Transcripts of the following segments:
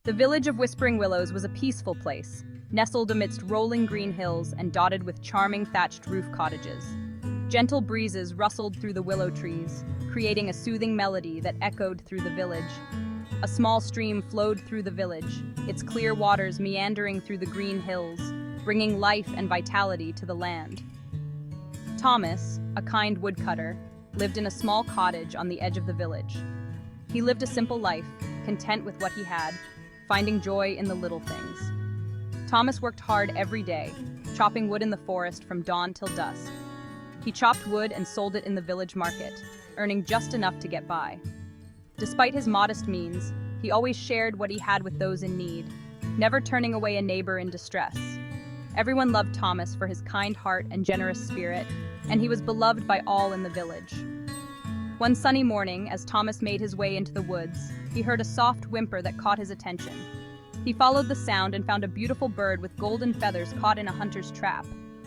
The village of Whispering Willows was a peaceful place, nestled amidst rolling green hills and dotted with charming thatched roof cottages. Gentle breezes rustled through the willow trees, creating a soothing melody that echoed through the village. A small stream flowed through the village, its clear waters meandering through the green hills, bringing life and vitality to the land. Thomas, a kind woodcutter, lived in a small cottage on the edge of the village. He lived a simple life, content with what he had, finding joy in the little things. Thomas worked hard every day, chopping wood in the forest from dawn till dusk. He chopped wood and sold it in the village market, earning just enough to get by. Despite his modest means, he always shared what he had with those in need, never turning away a neighbor in distress. Everyone loved Thomas for his kind heart and generous spirit, and he was beloved by all in the village. One sunny morning, as Thomas made his way into the woods, he heard a soft whimper that caught his attention. He followed the sound and found a beautiful bird with golden feathers caught in a hunter's trap,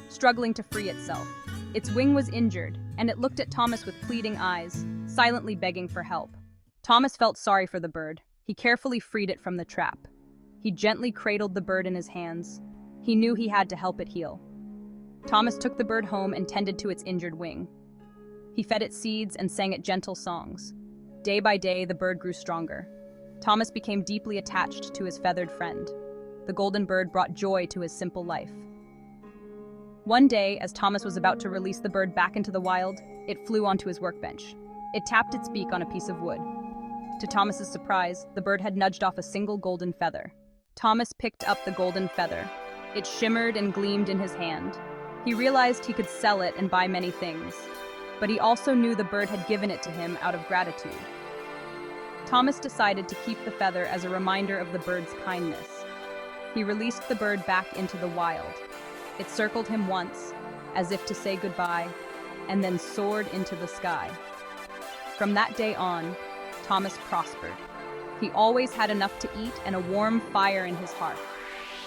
struggling to free itself. Its wing was injured, and it looked at Thomas with pleading eyes, silently begging for help. Thomas felt sorry for the bird. He carefully freed it from the trap. He gently cradled the bird in his hands. He knew he had to help it heal. Thomas took the bird home and tended to its injured wing. He fed it seeds and sang it gentle songs. Day by day, the bird grew stronger. Thomas became deeply attached to his feathered friend. The golden bird brought joy to his simple life. One day, as Thomas was about to release the bird back into the wild, it flew onto his workbench. It tapped its beak on a piece of wood. To Thomas's surprise, the bird had nudged off a single golden feather. Thomas picked up the golden feather. It shimmered and gleamed in his hand. He realized he could sell it and buy many things, but he also knew the bird had given it to him out of gratitude. Thomas decided to keep the feather as a reminder of the bird's kindness. He released the bird back into the wild. It circled him once, as if to say goodbye, and then soared into the sky. From that day on, Thomas prospered. He always had enough to eat and a warm fire in his heart.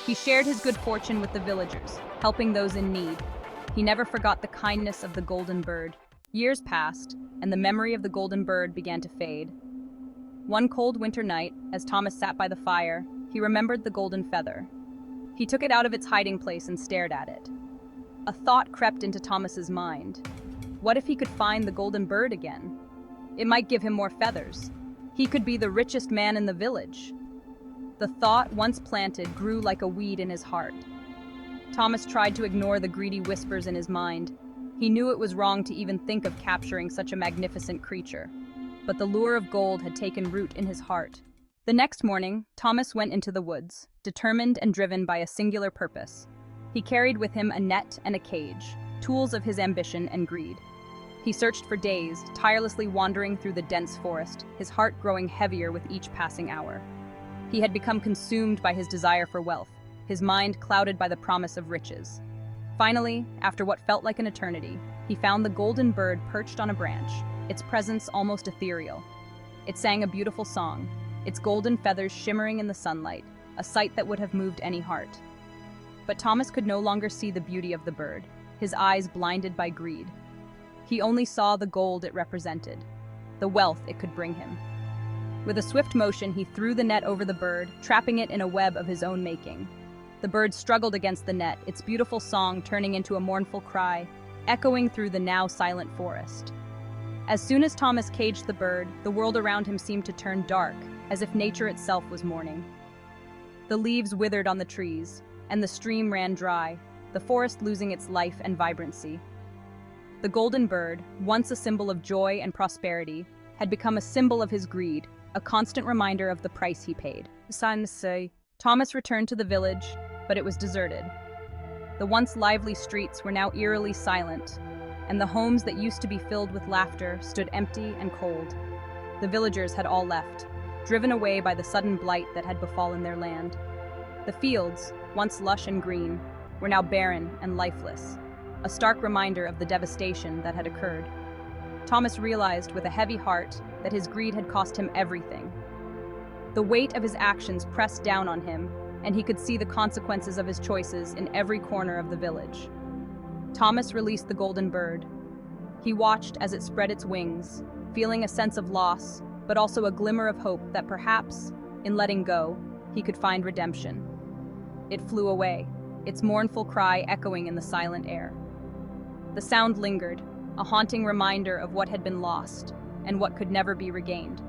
He shared his good fortune with the villagers, helping those in need. He never forgot the kindness of the golden bird. Years passed, and the memory of the golden bird began to fade. One cold winter night, as Thomas sat by the fire, he remembered the golden feather. He took it out of its hiding place and stared at it. A thought crept into Thomas's mind. What if he could find the golden bird again? It might give him more feathers. He could be the richest man in the village. The thought, once planted, grew like a weed in his heart. Thomas tried to ignore the greedy whispers in his mind. He knew it was wrong to even think of capturing such a magnificent creature. But the lure of gold had taken root in his heart. The next morning, Thomas went into the woods, determined and driven by a singular purpose. He carried with him a net and a cage, tools of his ambition and greed. He searched for days, tirelessly wandering through the dense forest, his heart growing heavier with each passing hour. He had become consumed by his desire for wealth, his mind clouded by the promise of riches. Finally, after what felt like an eternity, he found the golden bird perched on a branch, its presence almost ethereal. It sang a beautiful song, its golden feathers shimmering in the sunlight, a sight that would have moved any heart. But Thomas could no longer see the beauty of the bird, his eyes blinded by greed. He only saw the gold it represented, the wealth it could bring him. With a swift motion, he threw the net over the bird, trapping it in a web of his own making. The bird struggled against the net, its beautiful song turning into a mournful cry, echoing through the now silent forest. As soon as Thomas caged the bird, the world around him seemed to turn dark, as if nature itself was mourning. The leaves withered on the trees, and the stream ran dry, the forest losing its life and vibrancy. The golden bird, once a symbol of joy and prosperity, had become a symbol of his greed, a constant reminder of the price he paid. Thomas returned to the village, but it was deserted. The once lively streets were now eerily silent, and the homes that used to be filled with laughter stood empty and cold. The villagers had all left, driven away by the sudden blight that had befallen their land. The fields, once lush and green, were now barren and lifeless, a stark reminder of the devastation that had occurred. Thomas realized with a heavy heart that his greed had cost him everything. The weight of his actions pressed down on him, and he could see the consequences of his choices in every corner of the village. Thomas released the golden bird. He watched as it spread its wings, feeling a sense of loss, but also a glimmer of hope that perhaps, in letting go, he could find redemption. It flew away, its mournful cry echoing in the silent air. The sound lingered, a haunting reminder of what had been lost and what could never be regained.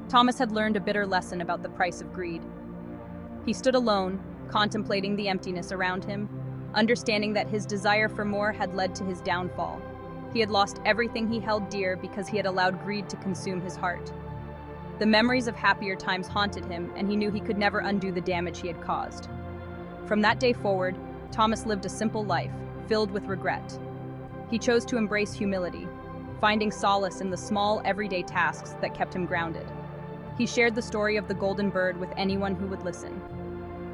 Thomas had learned a bitter lesson about the price of greed. He stood alone, contemplating the emptiness around him, understanding that his desire for more had led to his downfall. He had lost everything he held dear because he had allowed greed to consume his heart. The memories of happier times haunted him, and he knew he could never undo the damage he had caused. From that day forward, Thomas lived a simple life, filled with regret. He chose to embrace humility, finding solace in the small, everyday tasks that kept him grounded. He shared the story of the golden bird with anyone who would listen.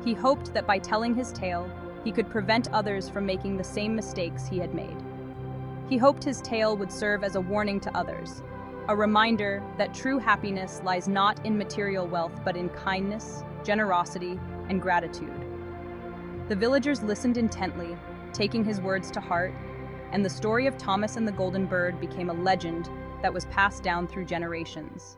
He hoped that by telling his tale, he could prevent others from making the same mistakes he had made. He hoped his tale would serve as a warning to others, a reminder that true happiness lies not in material wealth but in kindness, generosity, and gratitude. The villagers listened intently, taking his words to heart, and the story of Thomas and the golden bird became a legend that was passed down through generations.